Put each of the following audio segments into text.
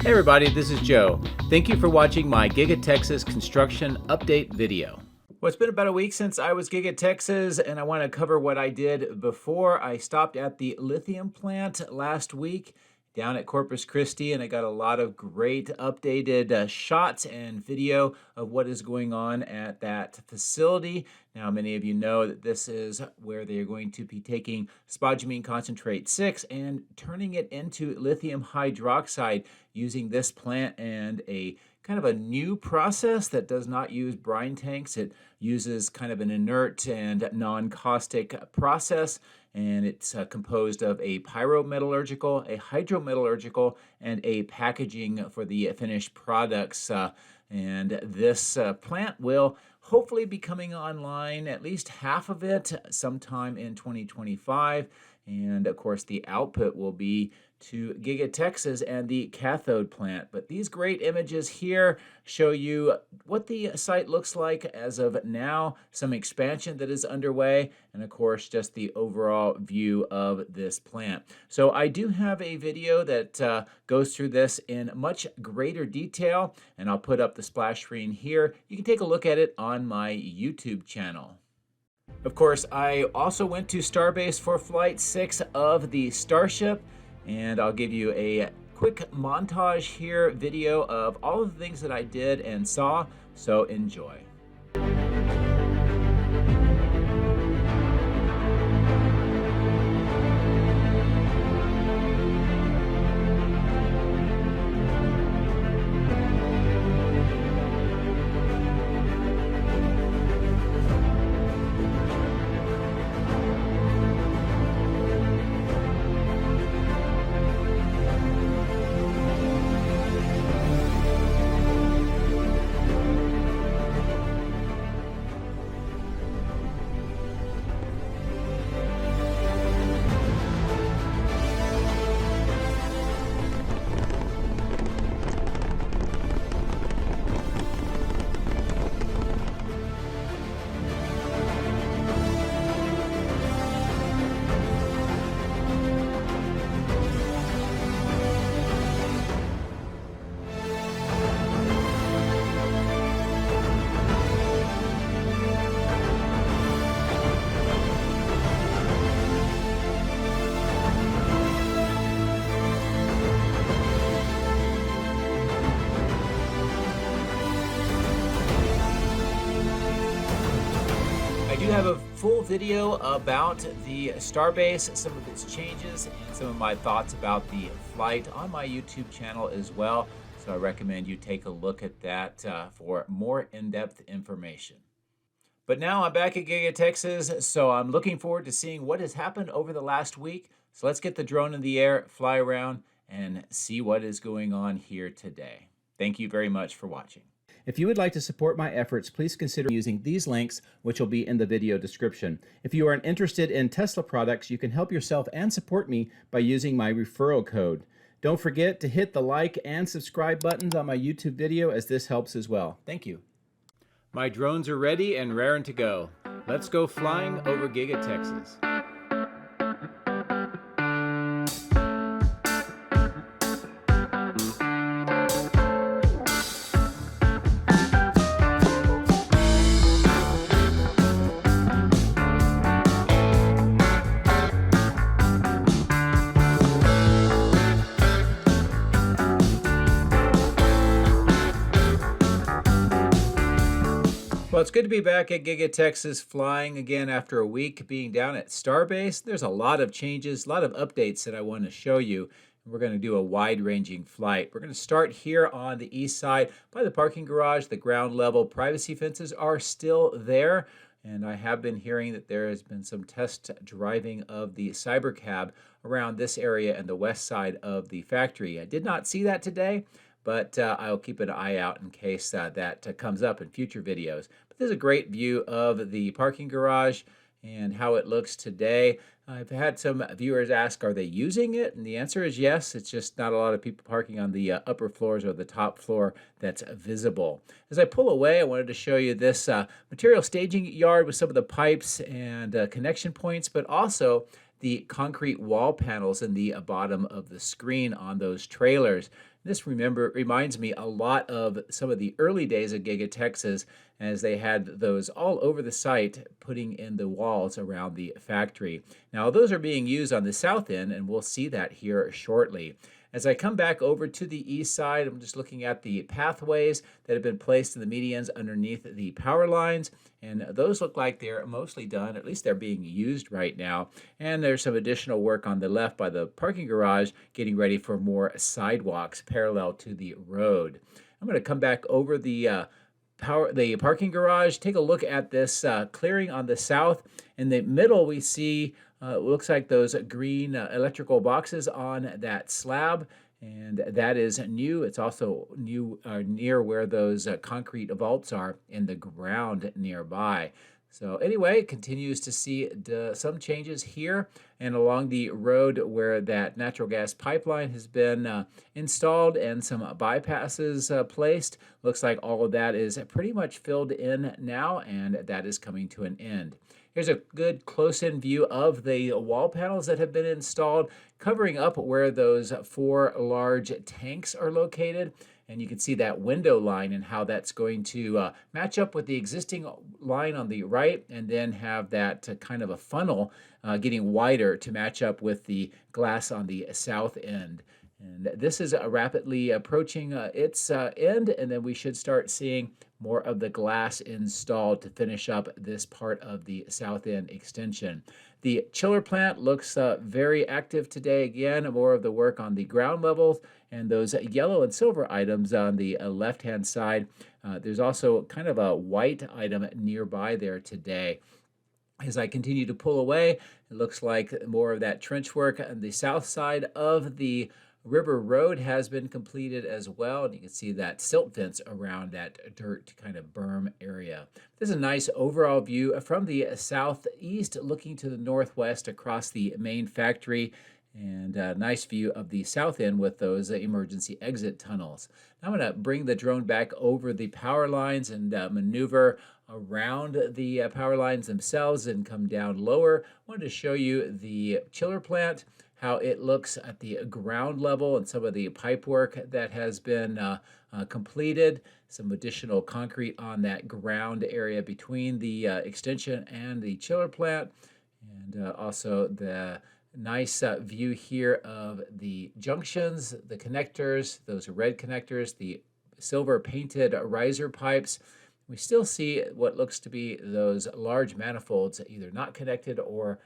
Hey everybody, this is Joe. Thank you for watching my Giga-Texas construction update video. Well, it's been about a week since I was Giga-Texas, and I want to cover what I did before. I stopped at the lithium plant last week down at Corpus Christi, and I got a lot of great updated shots and video of what is going on at that facility. Now, many of you know that this is where they are going to be taking spodumene concentrate 6 and turning it into lithium hydroxide using this plant and a kind of a new process that does not use brine tanks. It uses kind of an inert and non-caustic process, and it's composed of a pyrometallurgical, a hydrometallurgical, and a packaging for the finished products. And this plant will hopefully be coming online, at least half of it, sometime in 2025. And of course, the output will be to Giga-Texas and the cathode plant. But these great images here show you what the site looks like as of now, some expansion that is underway, and of course, just the overall view of this plant. So I do have a video that goes through this in much greater detail, and I'll put up the splash screen here. You can take a look at it on my YouTube channel. Of course, I also went to Starbase for Flight 6 of the Starship, and I'll give you a quick montage here, video of all of the things that I did and saw, so enjoy. I do have a full video about the Starbase, some of its changes, and some of my thoughts about the flight on my YouTube channel as well. So I recommend you take a look at that for more in-depth information. But now I'm back at Giga-Texas, so I'm looking forward to seeing what has happened over the last week. So let's get the drone in the air, fly around, and see what is going on here today. Thank you very much for watching. If you would like to support my efforts, please consider using these links, which will be in the video description. If you are interested in Tesla products, you can help yourself and support me by using my referral code. Don't forget to hit the like and subscribe buttons on my YouTube video, as this helps as well. Thank you. My drones are ready and raring to go. Let's go flying over Giga-Texas. Well, it's good to be back at Giga-Texas flying again after a week being down at Starbase. There's a lot of changes, a lot of updates that I want to show you. We're going to do a wide-ranging flight. We're going to start here on the east side by the parking garage. The ground level privacy fences are still there, and I have been hearing that there has been some test driving of the Cybercab around this area and the west side of the factory. I did not see that today, but I'll keep an eye out in case that comes up in future videos. But there's a great view of the parking garage and how it looks today. I've had some viewers ask, are they using it? And the answer is yes. It's just not a lot of people parking on the upper floors or the top floor that's visible. As I pull away, I wanted to show you this material staging yard with some of the pipes and connection points, but also the concrete wall panels in the bottom of the screen on those trailers. This reminds me a lot of some of the early days of Giga-Texas as they had those all over the site putting in the walls around the factory. Now those are being used on the south end and we'll see that here shortly. As I come back over to the east side, I'm just looking at the pathways that have been placed in the medians underneath the power lines, and those look like they're mostly done, at least they're being used right now. And there's some additional work on the left by the parking garage, getting ready for more sidewalks parallel to the road. I'm going to come back over the parking garage, take a look at this clearing on the south. In the middle, we see it looks like those green electrical boxes on that slab, and that is new. It's also new near where those concrete vaults are in the ground nearby. So anyway, it continues to see some changes here and along the road where that natural gas pipeline has been installed and some bypasses placed. Looks like all of that is pretty much filled in now, and that is coming to an end. Here's a good close-in view of the wall panels that have been installed, covering up where those 4 large tanks are located. And you can see that window line and how that's going to match up with the existing line on the right, and then have that kind of a funnel getting wider to match up with the glass on the south end. And this is rapidly approaching its end, and then we should start seeing more of the glass installed to finish up this part of the south end extension. The chiller plant looks very active today. Again, more of the work on the ground levels and those yellow and silver items on the left-hand side. There's also kind of a white item nearby there today. As I continue to pull away, it looks like more of that trench work on the south side of the River Road has been completed as well, and you can see that silt fence around that dirt kind of berm area. This is a nice overall view from the southeast looking to the northwest across the main factory, and a nice view of the south end with those emergency exit tunnels. Now I'm going to bring the drone back over the power lines and maneuver around the power lines themselves and come down lower. I wanted to show you the chiller plant, how it looks at the ground level and some of the pipe work that has been completed. Some additional concrete on that ground area between the extension and the chiller plant, and also the nice view here of the junctions, the connectors, those red connectors, the silver painted riser pipes. We still see what looks to be those large manifolds either not connected or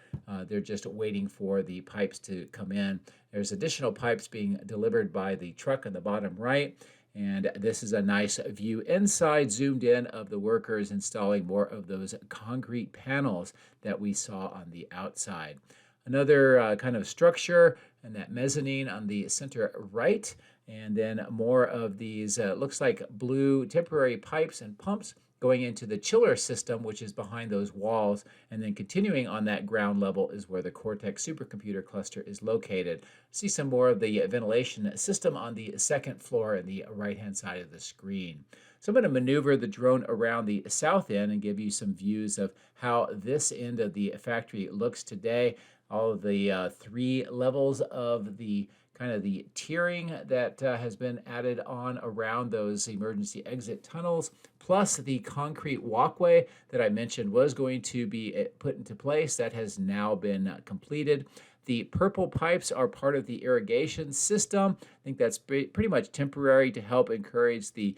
they're just waiting for the pipes to come in. There's additional pipes being delivered by the truck on the bottom right. And this is a nice view inside, zoomed in, of the workers installing more of those concrete panels that we saw on the outside. Another kind of structure and that mezzanine on the center right, and then more of these looks like blue temporary pipes and pumps going into the chiller system, which is behind those walls, and then continuing on that ground level is where the Cortex supercomputer cluster is located. See some more of the ventilation system on the second floor and the right-hand side of the screen. So I'm going to maneuver the drone around the south end and give you some views of how this end of the factory looks today. All of the 3 levels of the kind of the tiering that has been added on around those emergency exit tunnels, plus the concrete walkway that I mentioned was going to be put into place. That has now been completed. The purple pipes are part of the irrigation system. I think that's pretty much temporary to help encourage the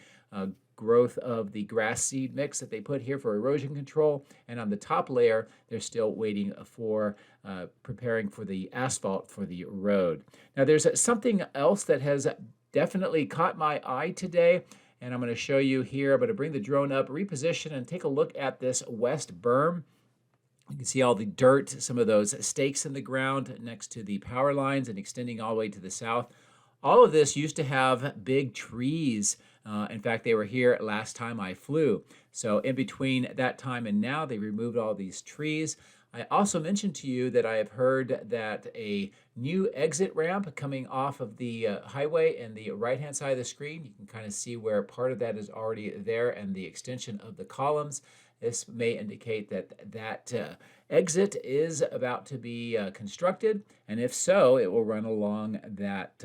growth of the grass seed mix that they put here for erosion control. And on the top layer, they're still waiting for preparing for the asphalt for the road. Now there's something else that has definitely caught my eye today, and I'm going to show you here. I'm going to bring the drone up, reposition, and take a look at this west berm. You can see all the dirt, some of those stakes in the ground next to the power lines and extending all the way to the south. All of this used to have big trees. In fact, they were here last time I flew. So in between that time and now, they removed all these trees. I also mentioned to you that I have heard that a new exit ramp coming off of the highway in the right-hand side of the screen. You can kind of see where part of that is already there and the extension of the columns. This may indicate that that exit is about to be constructed, and if so, it will run along that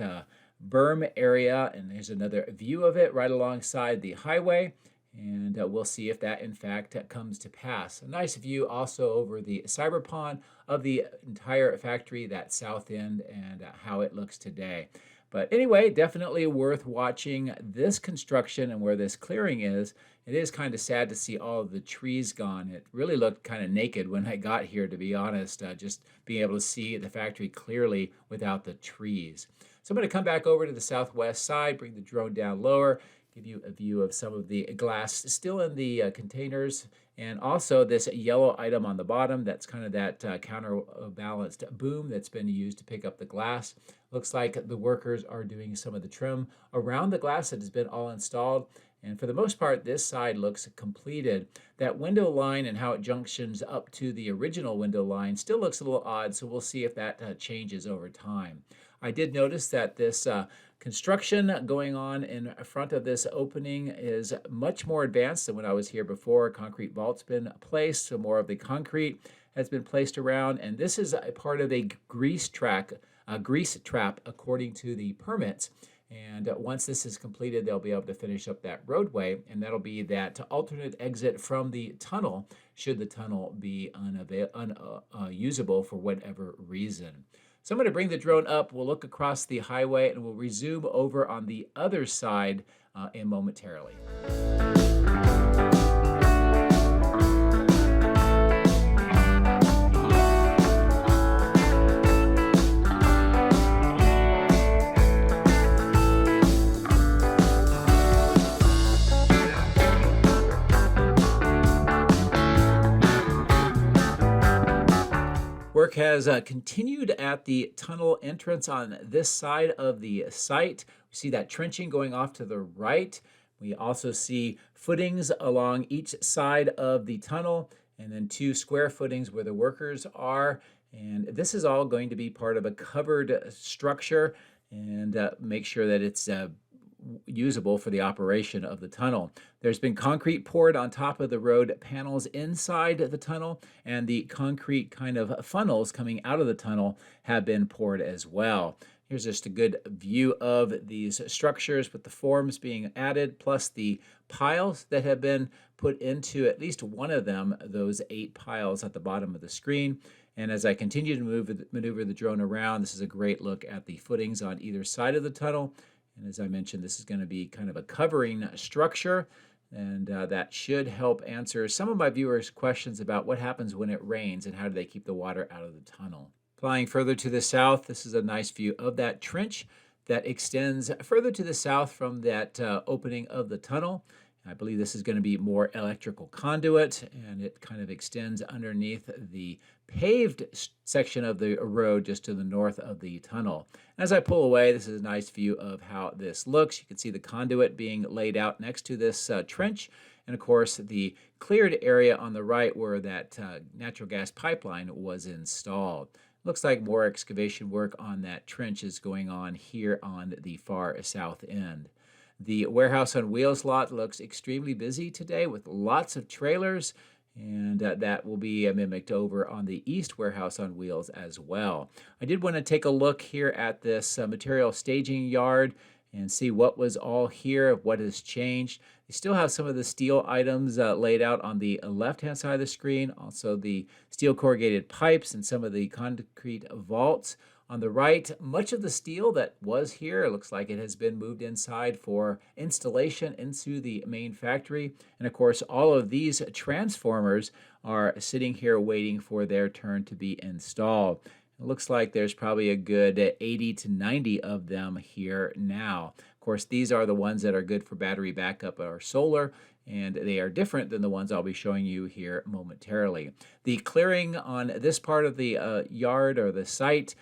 berm area, and there's another view of it right alongside the highway. And we'll see if that in fact comes to pass. A nice view also over the cyber pond of the entire factory, that south end, and how it looks today. But anyway, definitely worth watching this construction and where this clearing is. It is kind of sad to see all of the trees gone. It really looked kind of naked when I got here, to be honest, just being able to see the factory clearly without the trees. So I'm going to come back over to the southwest side, bring the drone down lower, give you a view of some of the glass still in the containers, and also this yellow item on the bottom. That's kind of that counterbalanced boom that's been used to pick up the glass. Looks like the workers are doing some of the trim around the glass that has been all installed. And for the most part, this side looks completed. That window line and how it junctions up to the original window line still looks a little odd, so we'll see if that changes over time. I did notice that this construction going on in front of this opening is much more advanced than when I was here before. Concrete vault's been placed, so more of the concrete has been placed around, and this is a part of a grease trap according to the permits. And once this is completed, they'll be able to finish up that roadway, and that'll be that alternate exit from the tunnel should the tunnel be unusable for whatever reason. So I'm going to bring the drone up, we'll look across the highway, and we'll resume over on the other side momentarily. Work has continued at the tunnel entrance on this side of the site. We see that trenching going off to the right. We also see footings along each side of the tunnel, and then 2 square footings where the workers are. And this is all going to be part of a covered structure, and make sure that it's usable for the operation of the tunnel. There's been concrete poured on top of the road panels inside the tunnel, and the concrete kind of funnels coming out of the tunnel have been poured as well. Here's just a good view of these structures with the forms being added, plus the piles that have been put into at least one of them, those 8 piles at the bottom of the screen. And as I continue to maneuver the drone around, this is a great look at the footings on either side of the tunnel. And as I mentioned, this is going to be kind of a covering structure, and that should help answer some of my viewers' questions about what happens when it rains and how do they keep the water out of the tunnel. Flying further to the south, this is a nice view of that trench that extends further to the south from that opening of the tunnel. I believe this is going to be more electrical conduit, and it kind of extends underneath the paved section of the road just to the north of the tunnel. As I pull away, this is a nice view of how this looks. You can see the conduit being laid out next to this trench, and of course the cleared area on the right where that natural gas pipeline was installed. Looks like more excavation work on that trench is going on here on the far south end. The warehouse on wheels lot looks extremely busy today with lots of trailers, and that will be mimicked over on the east warehouse on wheels as well. I did want to take a look here at this material staging yard and see what was all here, what has changed. They still have some of the steel items laid out on the left-hand side of the screen, also the steel corrugated pipes and some of the concrete vaults. On the right, much of the steel that was here, it looks like it has been moved inside for installation into the main factory. And of course, all of these transformers are sitting here waiting for their turn to be installed. It looks like there's probably a good 80 to 90 of them here now. Of course, these are the ones that are good for battery backup or solar, and they are different than the ones I'll be showing you here momentarily. The clearing on this part of the yard or the site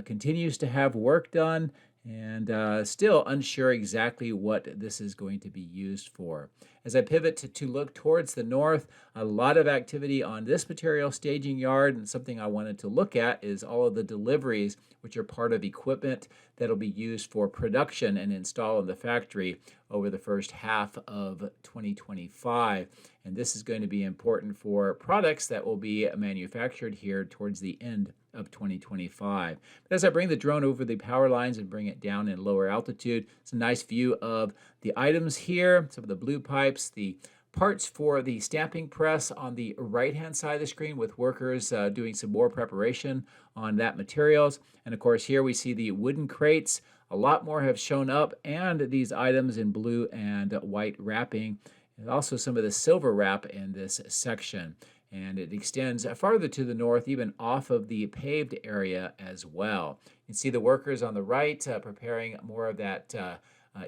continues to have work done, and still unsure exactly what this is going to be used for. As I pivot to look towards the north, a lot of activity on this material staging yard, and something I wanted to look at is all of the deliveries, which are part of equipment that will be used for production and installed in the factory over the first half of 2025. And this is going to be important for products that will be manufactured here towards the end of 2025. But as I bring the drone over the power lines and bring it down in lower altitude, it's a nice view of the items here, some of the blue pipes, the parts for the stamping press on the right-hand side of the screen with workers doing some more preparation on that materials. And of course, here we see the wooden crates. A lot more have shown up, and these items in blue and white wrapping, and also some of the silver wrap in this section. And it extends farther to the north, even off of the paved area as well. You can see the workers on the right preparing more of that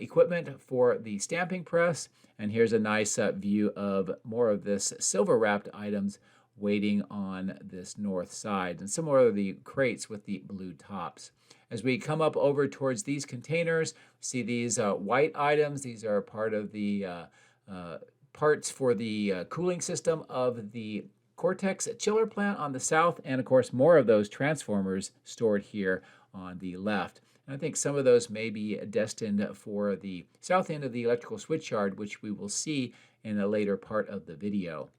equipment for the stamping press. And here's a nice view of more of this silver wrapped items waiting on this north side, and some more of the crates with the blue tops. As we come up over towards these containers, we see these white items. These are part of the parts for the cooling system of the Cortex chiller plant on the south, and of course more of those transformers stored here on the left. And I think some of those may be destined for the south end of the electrical switch yard, which we will see in a later part of the video.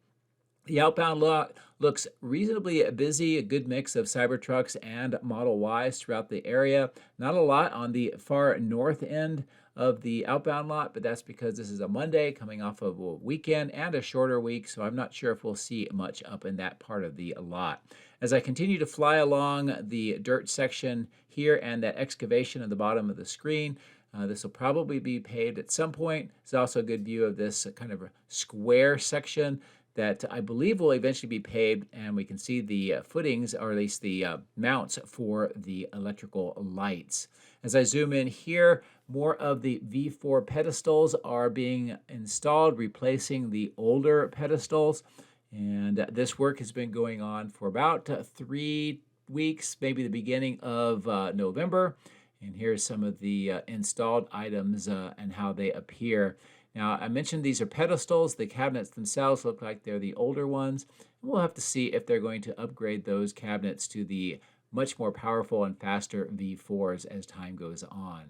The outbound lot looks reasonably busy, a good mix of Cybertrucks and Model Ys throughout the area. Not a lot on the far north end of the outbound lot, but that's because this is a Monday coming off of a weekend and a shorter week, so I'm not sure if we'll see much up in that part of the lot. As I continue to fly along the dirt section here and that excavation at the bottom of the screen, this will probably be paved at some point. It's also a good view of this kind of a square section that I believe will eventually be paved, and we can see the footings, or at least the mounts for the electrical lights. As I zoom in here, more of the V4 pedestals are being installed, replacing the older pedestals. And this work has been going on for about 3 weeks, maybe the beginning of November. And here's some of the installed items and how they appear. Now, I mentioned these are pedestals. The cabinets themselves look like they're the older ones. And we'll have to see if they're going to upgrade those cabinets to the much more powerful and faster V4s as time goes on.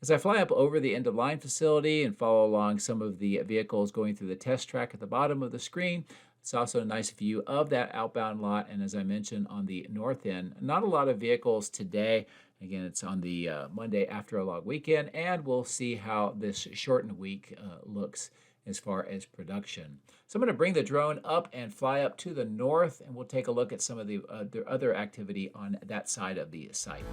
As I fly up over the end-of-line facility and follow along some of the vehicles going through the test track at the bottom of the screen, it's also a nice view of that outbound lot. And as I mentioned, on the north end, not a lot of vehicles today. Again, it's on the Monday after a long weekend, and we'll see how this shortened week looks as far as production. So I'm going to bring the drone up and fly up to the north, and we'll take a look at some of the other activity on that side of the site.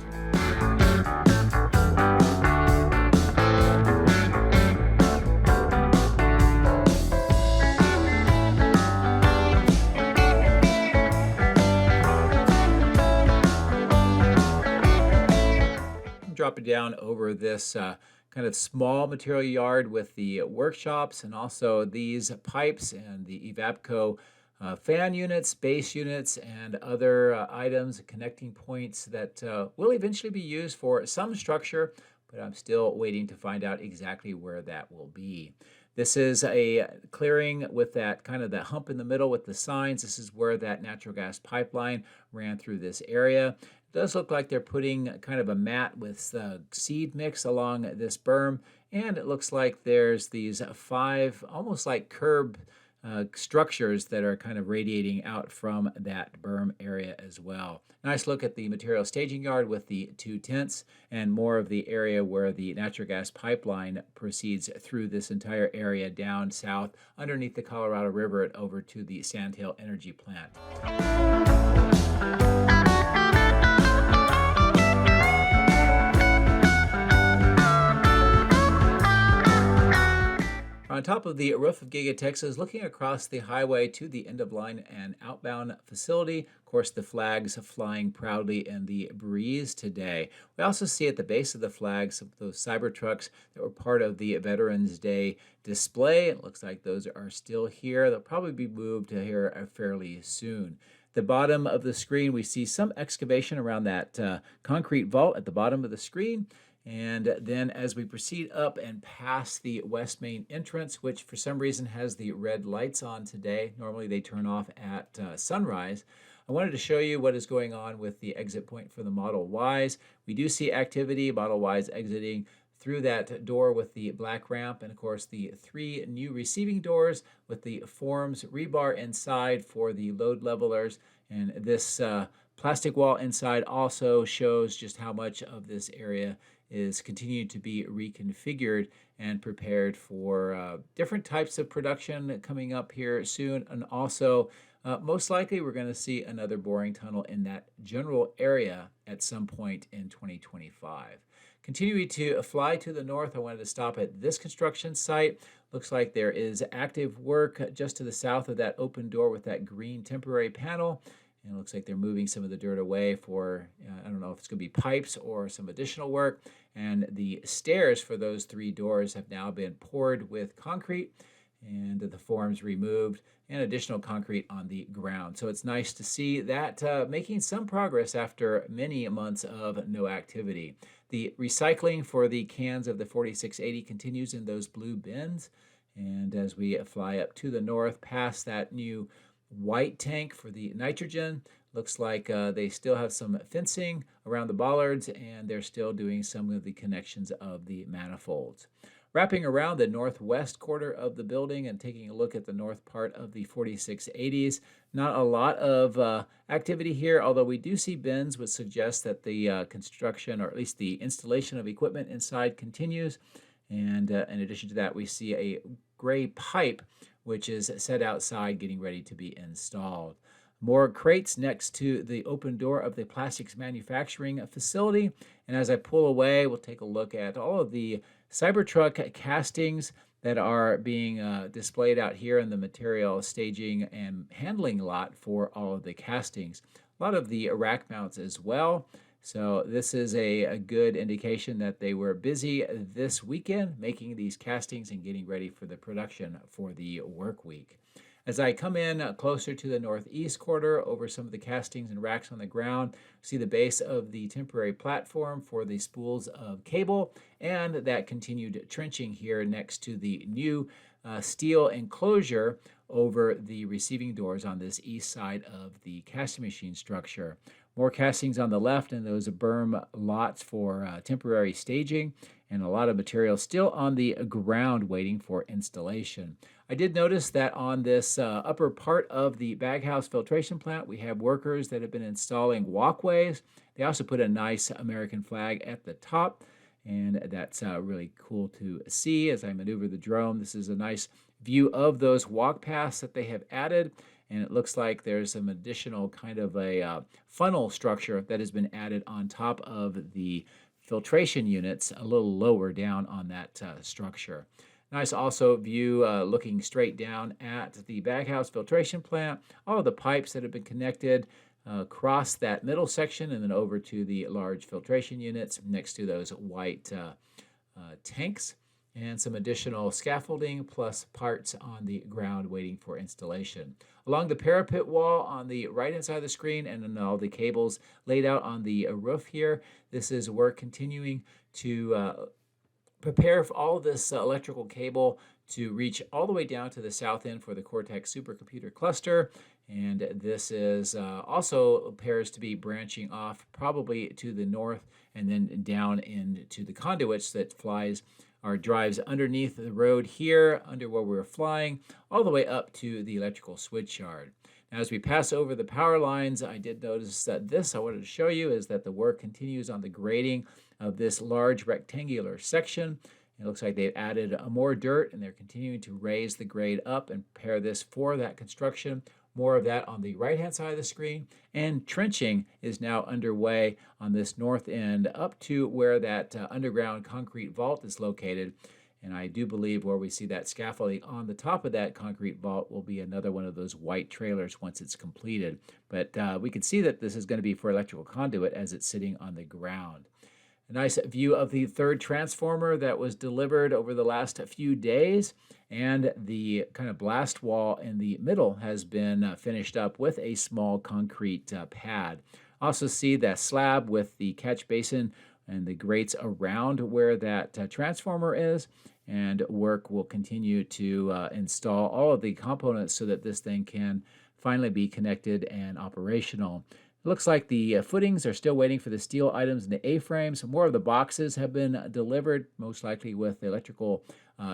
Dropping down over this kind of small material yard with the workshops, and also these pipes and the Evapco fan units, base units, and other items, connecting points that will eventually be used for some structure, but I'm still waiting to find out exactly where that will be. This is a clearing with that kind of the hump in the middle with the signs. This is where that natural gas pipeline ran through this area. It does look like they're putting kind of a mat with seed mix along this berm, and it looks like there's these 5 almost like curb structures that are kind of radiating out from that berm area as well. Nice look at the material staging yard with the 2 tents, and more of the area where the natural gas pipeline proceeds through this entire area down south underneath the Colorado River and over to the Sandhill Energy Plant. On top of the roof of Giga-Texas, looking across the highway to the end-of-line and outbound facility. Of course, the flags flying proudly in the breeze today. We also see at the base of the flags some of those Cybertrucks that were part of the Veterans Day display. It looks like those are still here. They'll probably be moved to here fairly soon. The bottom of the screen, we see some excavation around that concrete vault at the bottom of the screen. And then as we proceed up and past the west main entrance, which for some reason has the red lights on today, normally they turn off at sunrise, I wanted to show you what is going on with the exit point for the Model Ys. We do see activity, Model Ys exiting through that door with the black ramp, and of course the 3 new receiving doors with the forms rebar inside for the load levelers. And this Plastic wall inside also shows just how much of this area is continuing to be reconfigured and prepared for different types of production coming up here soon. And also, most likely, we're going to see another boring tunnel in that general area at some point in 2025. Continuing to fly to the north, I wanted to stop at this construction site. Looks like there is active work just to the south of that open door with that green temporary panel. And it looks like they're moving some of the dirt away for, I don't know if it's going to be pipes or some additional work. And the stairs for those 3 doors have now been poured with concrete and the forms removed and additional concrete on the ground. So it's nice to see that making some progress after many months of no activity. The recycling for the cans of the 4680 continues in those blue bins. And as we fly up to the north past that new white tank for the nitrogen, looks like they still have some fencing around the bollards, and they're still doing some of the connections of the manifolds. Wrapping around the northwest quarter of the building and taking a look at the north part of the 4680s, not a lot of activity here, although we do see bins, which suggests that the construction, or at least the installation of equipment inside, continues. And in addition to that, we see a gray pipe which is set outside getting ready to be installed. More crates next to the open door of the plastics manufacturing facility. And as I pull away, we'll take a look at all of the Cybertruck castings that are being displayed out here in the material staging and handling lot for all of the castings. A lot of the rack mounts as well. So this is a good indication that they were busy this weekend making these castings and getting ready for the production for the work week. As I come in closer to the northeast quarter over some of the castings and racks on the ground, see the base of the temporary platform for the spools of cable and that continued trenching here next to the new steel enclosure over the receiving doors on this east side of the casting machine structure. More castings on the left and those berm lots for temporary staging, and a lot of material still on the ground waiting for installation. I did notice that on this upper part of the baghouse filtration plant, we have workers that have been installing walkways. They also put a nice American flag at the top, and that's really cool to see as I maneuver the drone. This is a nice view of those walk paths that they have added. And it looks like there's some additional kind of a funnel structure that has been added on top of the filtration units a little lower down on that structure. Nice also view looking straight down at the baghouse filtration plant, all of the pipes that have been connected across that middle section and then over to the large filtration units next to those white tanks, and some additional scaffolding plus parts on the ground waiting for installation. Along the parapet wall on the right-hand side of the screen, and then all the cables laid out on the roof here, this is work continuing to prepare for all of this electrical cable to reach all the way down to the south end for the Cortex supercomputer cluster. And this is also appears to be branching off probably to the north and then down into the conduits that flies or drives underneath the road here, under where we're flying, all the way up to the electrical switch yard. Now, as we pass over the power lines, I did notice that I wanted to show you is that the work continues on the grading of this large rectangular section. It looks like they've added more dirt and they're continuing to raise the grade up and prepare this for that construction. More of that on the right-hand side of the screen. And trenching is now underway on this north end up to where that underground concrete vault is located. And I do believe where we see that scaffolding on the top of that concrete vault will be another one of those white trailers once it's completed. But we can see that this is going to be for electrical conduit as it's sitting on the ground. A nice view of the third transformer that was delivered over the last few days, and the kind of blast wall in the middle has been finished up with a small concrete pad. Also see that slab with the catch basin and the grates around where that transformer is, and work will continue to install all of the components so that this thing can finally be connected and operational. It looks like the footings are still waiting for the steel items and the A-frames. More of the boxes have been delivered, most likely with the electrical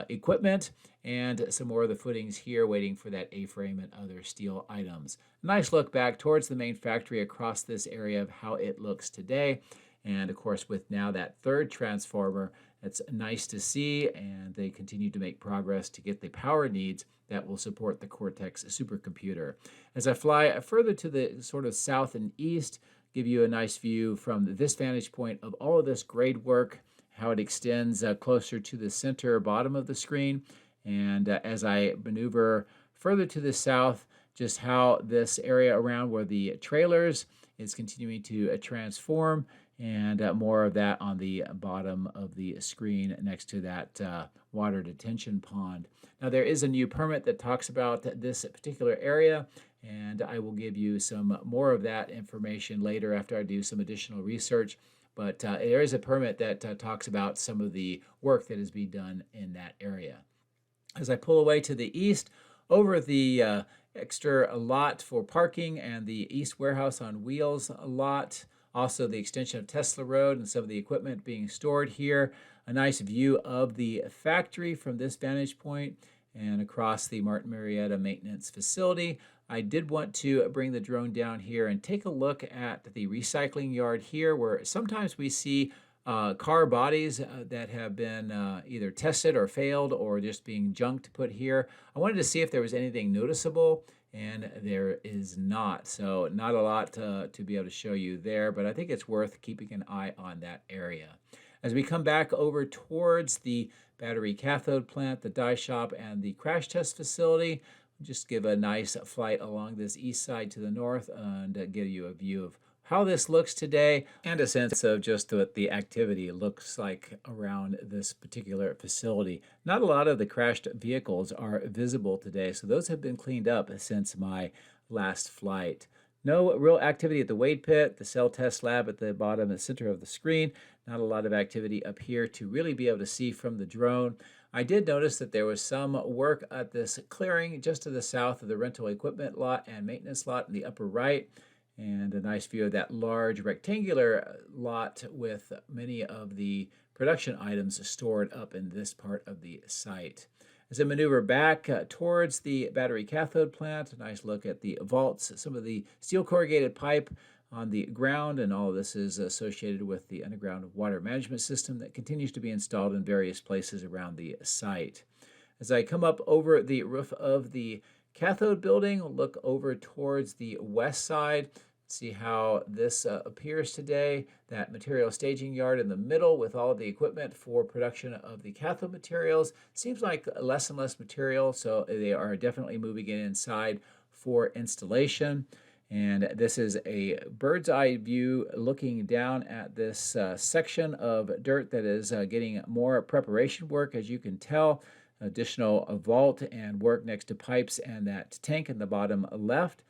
equipment, and some more of the footings here waiting for that A-frame and other steel items. Nice look back towards the main factory across this area of how it looks today. And of course, with now that third transformer, it's nice to see, and they continue to make progress to get the power needs that will support the Cortex supercomputer. As I fly further to the sort of south and east, give you a nice view from this vantage point of all of this grade work, how it extends closer to the center bottom of the screen. And as I maneuver further to the south, just how this area around where the trailers is continuing to transform, and more of that on the bottom of the screen next to that water detention pond. Now there is a new permit that talks about this particular area, and I will give you some more of that information later after I do some additional research. But there is a permit that talks about some of the work that is being done in that area. As I pull away to the east, over the extra lot for parking and the East Warehouse on Wheels lot, also the extension of Tesla Road and some of the equipment being stored here. A nice view of the factory from this vantage point and across the Martin Marietta maintenance facility. I did want to bring the drone down here and take a look at the recycling yard here, where sometimes we see car bodies that have been either tested or failed or just being junked put here. I wanted to see if there was anything noticeable, and there is not. So not a lot to be able to show you there, but I think it's worth keeping an eye on that area. As we come back over towards the battery cathode plant, the die shop, and the crash test facility, just give a nice flight along this east side to the north and give you a view of how this looks today and a sense of just what the activity looks like around this particular facility. Not a lot of the crashed vehicles are visible today, so those have been cleaned up since my last flight. No real activity at the Wade Pit, the cell test lab at the bottom and center of the screen. Not a lot of activity up here to really be able to see from the drone. I did notice that there was some work at this clearing just to the south of the rental equipment lot and maintenance lot in the upper right, and a nice view of that large rectangular lot with many of the production items stored up in this part of the site. As I maneuver back towards the battery cathode plant, a nice look at the vaults, some of the steel corrugated pipe on the ground, and all of this is associated with the underground water management system that continues to be installed in various places around the site. As I come up over the roof of the cathode building, look over towards the west side, see how this appears today. That material staging yard in the middle with all of the equipment for production of the cathode materials. Seems like less and less material, so they are definitely moving it inside for installation. And this is a bird's eye view looking down at this section of dirt that is getting more preparation work, as you can tell. Additional vault and work next to pipes and that tank in the bottom left.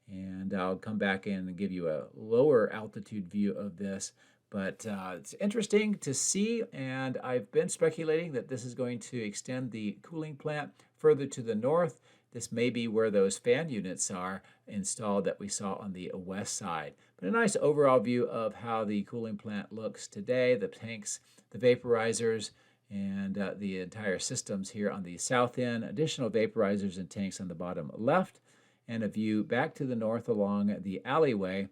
And I'll come back in and give you a lower altitude view of this. But it's interesting to see, and I've been speculating that this is going to extend the cooling plant further to the north. This may be where those fan units are installed that we saw on the west side. But a nice overall view of how the cooling plant looks today, the tanks, the vaporizers, and the entire systems here on the south end, additional vaporizers and tanks on the bottom left, and a view back to the north along the alleyway.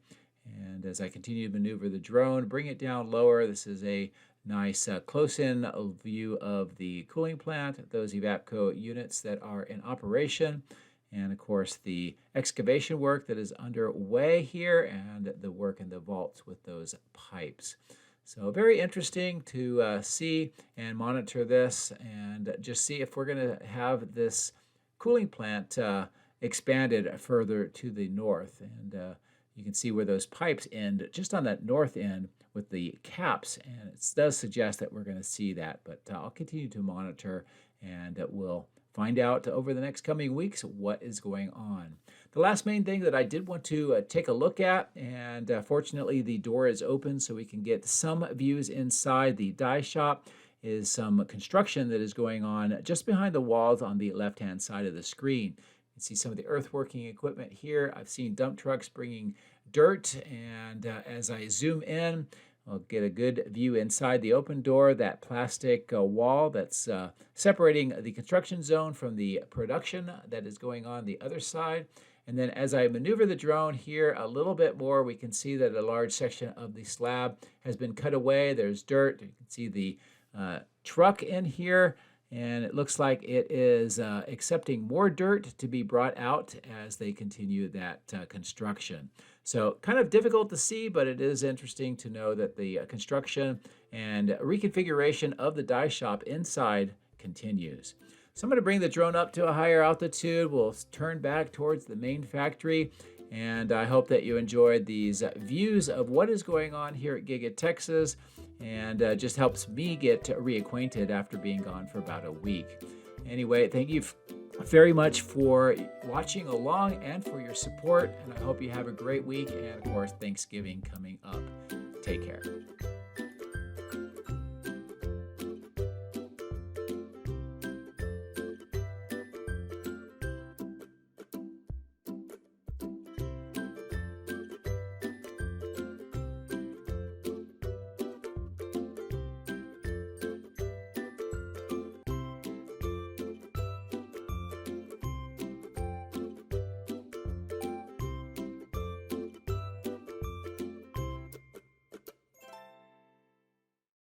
And as I continue to maneuver the drone, bring it down lower, this is a nice close-in view of the cooling plant, those Evapco units that are in operation, and of course the excavation work that is underway here and the work in the vaults with those pipes. So very interesting to see and monitor this and just see if we're going to have this cooling plant expanded further to the north. And you can see where those pipes end just on that north end with the caps, and it does suggest that we're going to see that, but I'll continue to monitor, and we'll find out over the next coming weeks what is going on. The last main thing that I did want to take a look at, and fortunately the door is open so we can get some views inside the die shop, is some construction that is going on just behind the walls on the left-hand side of the screen. You can see some of the earthworking equipment here. I've seen dump trucks bringing dirt, and as I zoom in, We'll get a good view inside the open door, that plastic wall that's separating the construction zone from the production that is going on the other side. And then as I maneuver the drone here a little bit more, we can see that a large section of the slab has been cut away. There's dirt. You can see the truck in here, and it looks like it is accepting more dirt to be brought out as they continue that construction. So kind of difficult to see, but it is interesting to know that the construction and reconfiguration of the die shop inside continues. So I'm going to bring the drone up to a higher altitude. We'll turn back towards the main factory, and I hope that you enjoyed these views of what is going on here at Giga-Texas, and just helps me get reacquainted after being gone for about a week. Anyway, thank you very much for watching along and for your support, and I hope you have a great week, and of course Thanksgiving coming up. Take care.